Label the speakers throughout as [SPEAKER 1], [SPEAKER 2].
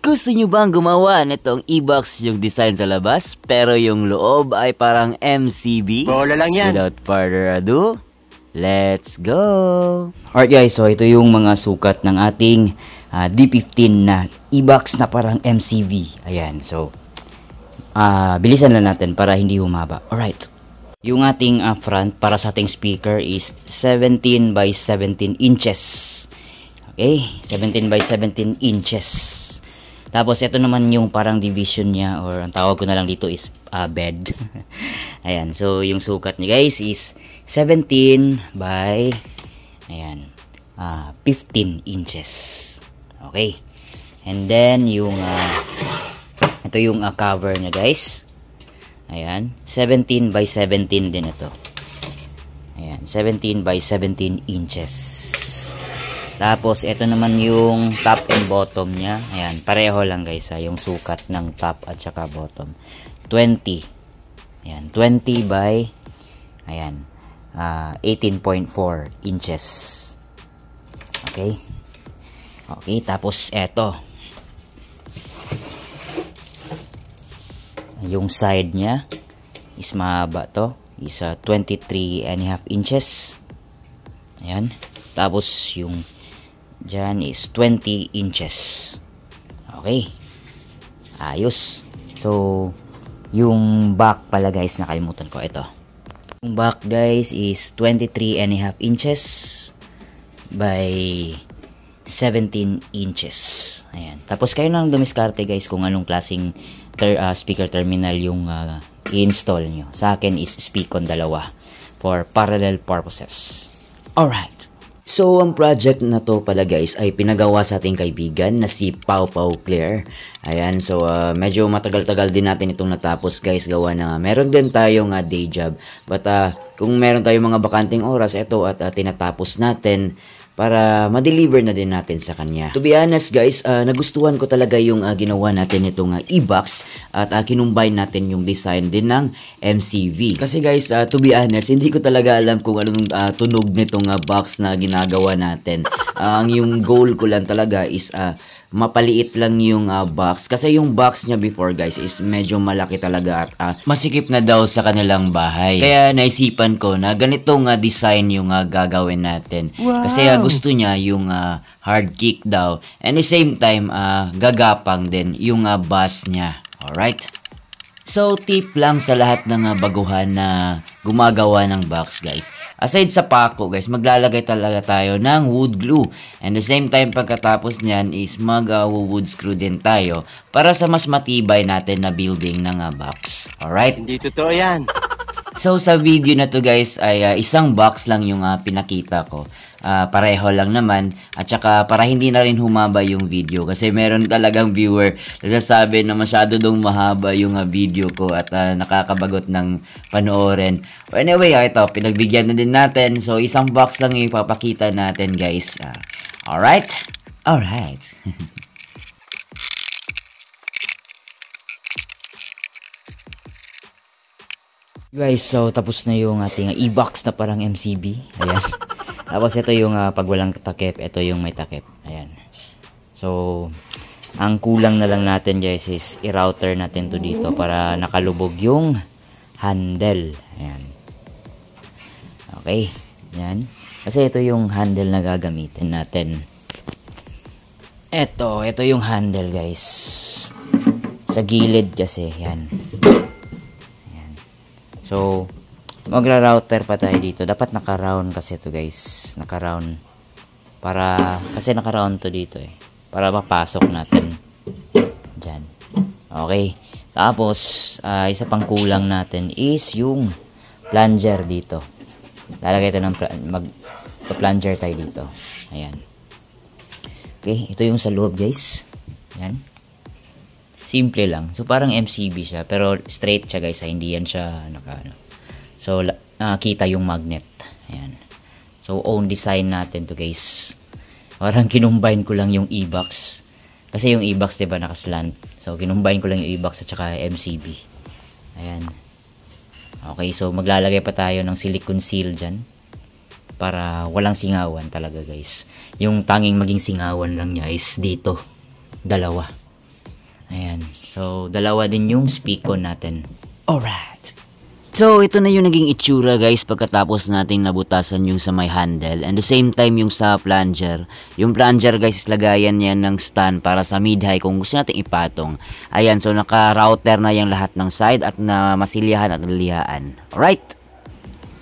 [SPEAKER 1] Gusto nyo bang gumawa nitong e-box yung design sa labas pero yung loob ay parang MCB?
[SPEAKER 2] Bola lang yan.
[SPEAKER 1] Without further ado, let's go! Alright guys, so ito yung mga sukat ng ating D15 na e-box na parang MCB. Ayan, so bilisan lang natin para hindi humaba. Alright. Yung ating front para sa ating speaker is 17 by 17 inches. Okay, 17 by 17 inches. Tapos ito naman yung parang division niya, or ang tawag ko na lang dito is bed. Ayan, so yung sukat niya guys is 17 by 15 inches. Okay. And then yung ito yung cover niya guys. Ayan, 17 by 17 din ito. Ayan, 17 by 17 inches. Tapos, ito naman yung top and bottom niya. Ayan, pareho lang guys yung sukat ng top at saka bottom. 20. Ayan, 20 by, 18.4 inches. Okay. Okay, tapos ito. Yung side niya is mahaba to. Is 23.5 inches. Ayan. Tapos, yung dyan is 20 inches. Okay. Ayos. So, yung back pala guys, nakalimutan ko. Ito. Yung back guys is 23.5 inches by 17 inches. Ayan. Tapos kayo nang dumiskarte guys kung anong klaseng speaker terminal yung i-install nyo. Sa akin is Speakon 2 for parallel purposes. Alright. So, ang project na to pala guys ay pinagawa sa ating kaibigan na si Pau Pau Claire. Ayan, so medyo matagal-tagal din natin itong natapos guys, gawa na meron din tayong day job. But kung meron tayong mga bakanting oras, ito at tinatapos natin para ma-deliver na din natin sa kanya. To be honest guys, nagustuhan ko talaga yung ginawa natin itong e-box at kinumbine natin yung design din ng MCV. Kasi guys, to be honest, hindi ko talaga alam kung anong tunog nitong box na ginagawa natin. Ang yung goal ko lang talaga is mapaliit lang yung box. Kasi yung box niya before guys is medyo malaki talaga at masikip na daw sa kanilang bahay. Kaya naisipan ko na ganitong design yung gagawin natin. Wow. Kasi gusto niya yung hard kick daw. And the same time, gagapang din yung bass niya. Alright? So, tip lang sa lahat ng baguhan na gumagawa ng box guys. Aside sa pako guys, maglalagay talaga tayo ng wood glue. And the same time, pagkatapos niyan is mag-wood screw din tayo para sa mas matibay natin na building ng box. Alright?
[SPEAKER 2] Hindi totoo yan.
[SPEAKER 1] So, sa video na to guys ay isang box lang yung pinakita ko. Pareho lang naman at saka para hindi na rin humaba yung video kasi meron talagang viewer nagsasabi na masyado dong mahaba yung video ko at nakakabagot ng panoorin. Anyway, ito pinagbigyan na din natin, so isang box lang yung ipapakita natin guys. Alright? Alright. Guys, so tapos na yung ating e-box na parang MCB. Ayan. Tapos ito yung pag walang takip, ito yung may takip. Ayan. So, ang kulang na lang natin guys is i-router natin to dito para nakalubog yung handle. Ayan. Okay. Ayan. Kasi ito yung handle na gagamitin natin. Ito yung handle guys. Sa gilid kasi. Ayan. Ayan. So, magra-router pa tayo dito. Dapat naka-round kasi ito guys. Naka-round. Kasi naka-round to dito para mapasok natin. Diyan. Okay. Tapos, isa pang kulang natin is yung plunger dito. Lalagay tayo ng plunger tayo dito. Ayan. Okay. Ito yung sa loob guys. Ayan. Simple lang. So, parang MCB siya. Pero straight siya guys. Hindi yan siya So, kita yung magnet. Ayan. So, own design natin to guys. Parang kinumbine ko lang yung e-box. Kasi yung e-box diba nakaslant. So, kinumbine ko lang yung e-box at saka MCB. Ayan. Okay, so maglalagay pa tayo ng silicone seal dyan. Para walang singawan talaga guys. Yung tanging maging singawan lang niya is dito. Dalawa. Ayan. So, dalawa din yung speakon natin. Alright. So, ito na yung naging itsura guys pagkatapos nating nabutasan yung sa may handle. And the same time yung sa plunger. Yung plunger guys is lagayan yan ng stand para sa mid-high kung gusto natin ipatong. Ayan, so naka-router na yung lahat ng side at na masilyahan at nalihaan. Alright.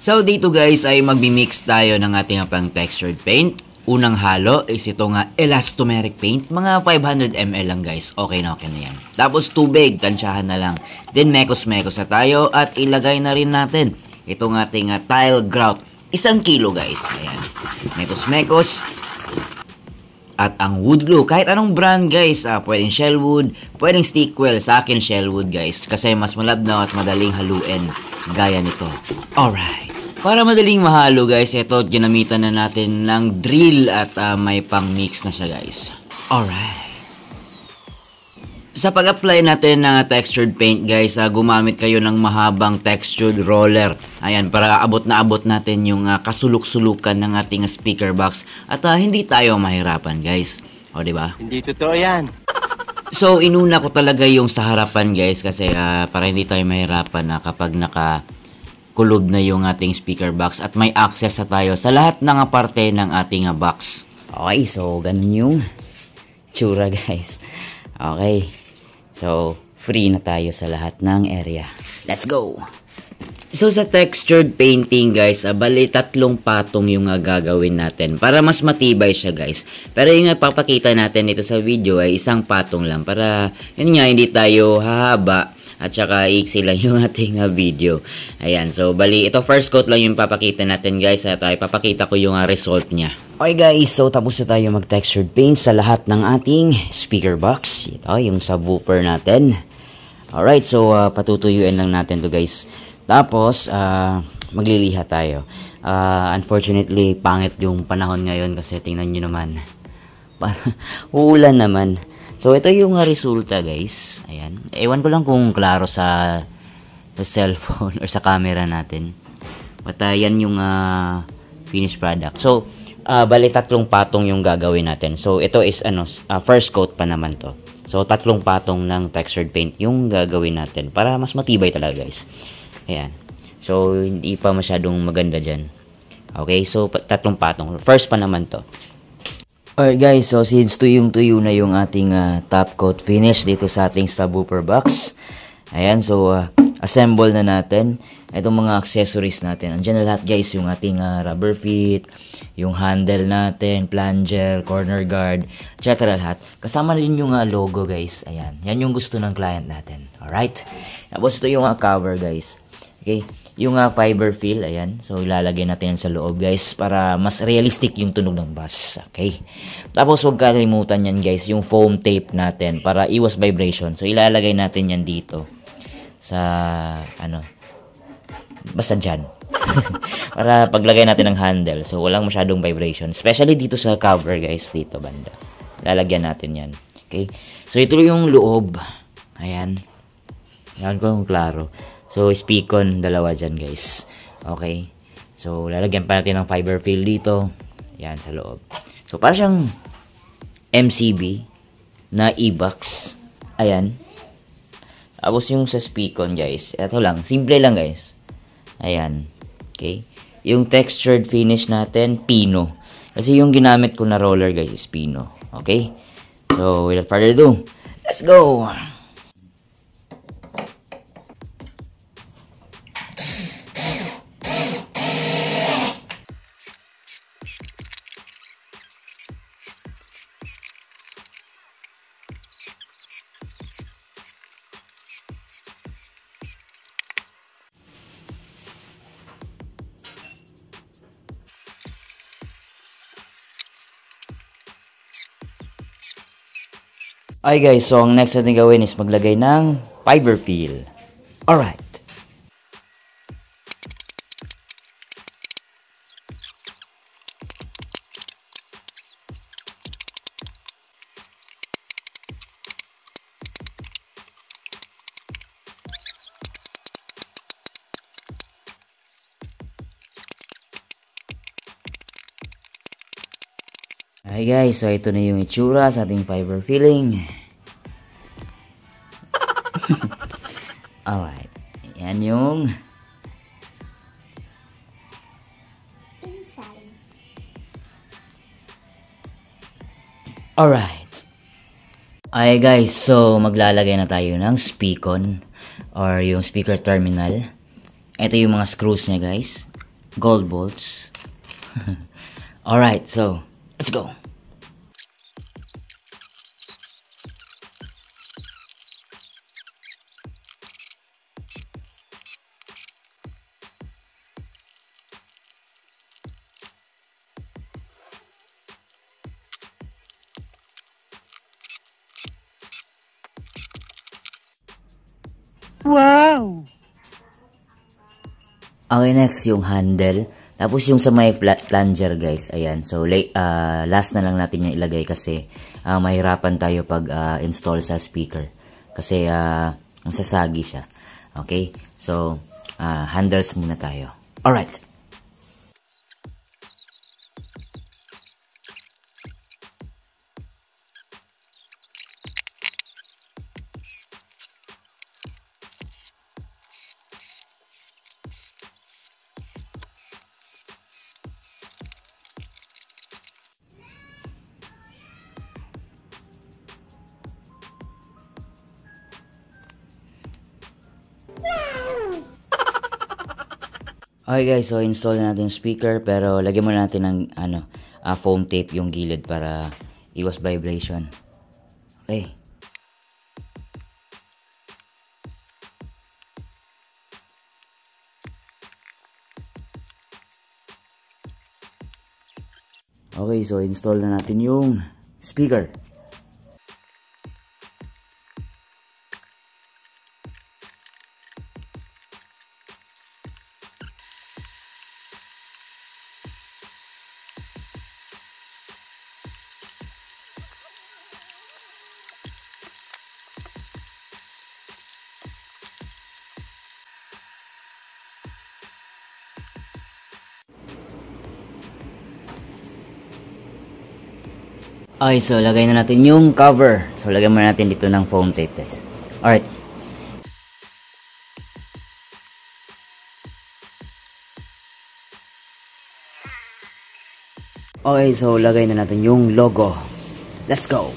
[SPEAKER 1] So, dito guys ay magmi-mix tayo ng ating pang textured paint. Unang halo is ito nga elastomeric paint. Mga 500 ml lang guys. Okay na yan. Tapos tubig, tansyahan na lang. Then mekos-mekos na tayo at ilagay na rin natin itong ating tile grout. 1 kilo guys. Ayan. Mekos-mekos. At ang wood glue, kahit anong brand guys, pwedeng Shellwood, pwedeng Stickwell. Sa akin Shellwood guys, kasi mas malabnaw at madaling haluin. Gaya nito. Alright. Para madaling mahalo guys, ito ginamitan na natin ng drill at may pang mix na siya guys. Alright. Sa pag-apply natin ng textured paint guys, gumamit kayo ng mahabang textured roller. Ayan, para abot na abot natin yung kasuluk-sulukan ng ating speaker box at hindi tayo mahirapan guys. O diba?
[SPEAKER 2] Hindi totoo yan.
[SPEAKER 1] So, inuna ko talaga yung sa harapan guys kasi para hindi tayo mahirapan kapag kulob na yung ating speaker box at may access na tayo sa lahat ng parte ng ating box. Okay, so ganun yung tsura guys. Okay, so free na tayo sa lahat ng area. Let's go! So sa textured painting guys, bali 3 patong yung gagawin natin para mas matibay siya guys. Pero yung papakita natin dito sa video ay 1 patong lang para yun nga hindi tayo hahaba. At saka iksi lang yung ating video. Ayan, so bali ito first coat lang yung papakita natin guys. At ipapakita ko yung result niya. Okay guys, so tapos na tayo mag textured paint sa lahat ng ating speaker box. Ito yung subwoofer natin. Alright, so patutuyuin lang natin to guys. Tapos magliliha tayo. Unfortunately pangit yung panahon ngayon kasi tingnan nyo naman. Uulan naman. So, ito yung resulta guys. Ayan. Ewan ko lang kung klaro sa cellphone or sa camera natin. But yan yung finished product. So, bali 3 patong yung gagawin natin. So, ito is first coat pa naman to. So, 3 patong ng textured paint yung gagawin natin. Para mas matibay talaga guys. Ayan. So, hindi pa masyadong maganda dyan. Okay, so 3 patong. First pa naman to. Alright guys, so since tuyong-tuyo na yung ating top coat finish dito sa ating subwoofer box. Ayan, so assemble na natin itong mga accessories natin. Andiyan na lahat guys, yung ating rubber feet, yung handle natin, plunger, corner guard, etc. lahat. Kasama na din yung logo guys. Ayan, yan yung gusto ng client natin. Alright, tapos ito yung cover guys. Okay, yung fiber fill, ayan. So, ilalagay natin yan sa loob, guys, para mas realistic yung tunog ng bass. Okay? Tapos, huwag kalimutan yan, guys, yung foam tape natin para iwas vibration. So, ilalagay natin yan dito sa, basta dyan. Para paglagay natin ng handle. So, walang masyadong vibration. Especially dito sa cover, guys, dito, banda. Lalagyan natin yan. Okay? So, ito yung loob. Ayan. Yan ko yung klaro. So, speakon, 2 dyan, guys. Okay. So, lalagyan pa natin ng fiber fill dito. Yan, sa loob. So, para siyang MCB na e-box. Ayan. Tapos yung sa speakon, guys. Ito lang. Simple lang, guys. Ayan. Okay. Yung textured finish natin, pino. Kasi yung ginamit ko na roller, guys, is pino. Okay. So, without further ado, let's go! Okay guys, so ang next natin gawin is maglagay ng fiber fill. Alright. Okay guys, so ito na yung itsura sa ating fiber filling. Alright. Yan yung
[SPEAKER 2] inside.
[SPEAKER 1] alright. Okay guys, so maglalagay na tayo ng speakon or yung speaker terminal. Ito yung mga screws niya guys. Gold bolts. Alright, so let's go.
[SPEAKER 3] Wow!
[SPEAKER 1] Okay, next yung handle. Tapos yung sa may plunger guys, ayan. So last na lang natin yung ilagay kasi mahirapan tayo pag install sa speaker. Kasi masasagi siya. Okay? So handles muna tayo. Alright. Okay guys, so install na natin yung speaker pero lagyan muna natin ng foam tape yung gilid para iwas vibration. Okay. Okay, so install na natin yung speaker. Okay, so lagay na natin yung cover. So lagyan muna natin dito ng foam tape guys. Alright. Okay, so lagay na natin yung logo. Let's go!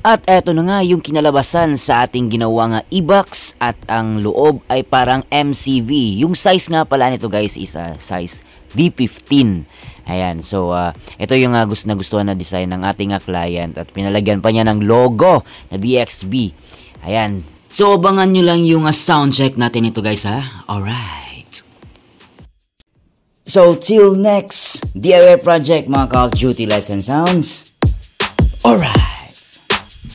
[SPEAKER 1] At eto na nga yung kinalabasan sa ating ginawa nga e-box at ang loob ay parang MCV. Yung size nga pala nito guys is size D15. Ayan, so ito yung gustuhan na design ng ating client at pinalagyan pa niya ng logo na DXB. Ayan, so abangan nyo lang yung sound check natin ito guys ha. Alright. So till next DIY project mga Call of Duty Lights and Sounds. Alright.